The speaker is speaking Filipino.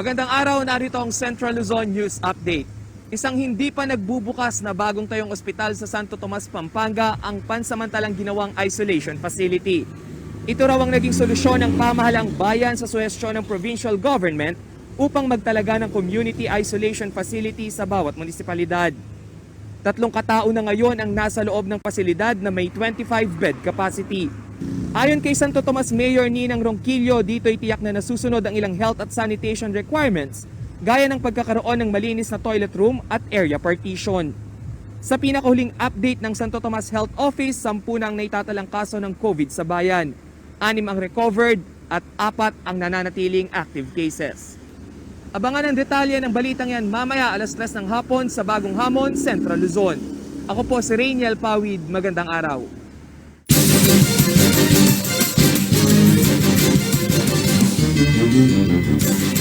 Magandang araw, narito ang Central Luzon News Update. Isang hindi pa nagbubukas na bagong tayong ospital sa Santo Tomas, Pampanga ang pansamantalang ginawang isolation facility. Ito raw ang naging solusyon ng pamahalang bayan sa suhestyon ng provincial government upang magtalaga ng community isolation facility sa bawat munisipalidad. 3 katao na ngayon ang nasa loob ng pasilidad na may 25-bed capacity. Ayon kay Santo Tomas Mayor Ninang Ronquillo, dito'y tiyak na nasusunod ang ilang health at sanitation requirements gaya ng pagkakaroon ng malinis na toilet room at area partition. Sa pinakahuling update ng Santo Tomas Health Office, 10 na ang naitatalang kaso ng COVID sa bayan. 6 ang recovered at 4 ang nananatiling active cases. Abangan ang detalye ng balitang yan mamaya alas 3 ng hapon sa Bagong Hamon, Central Luzon. Ako po si Rainiel Pawid. Magandang araw. Thank you.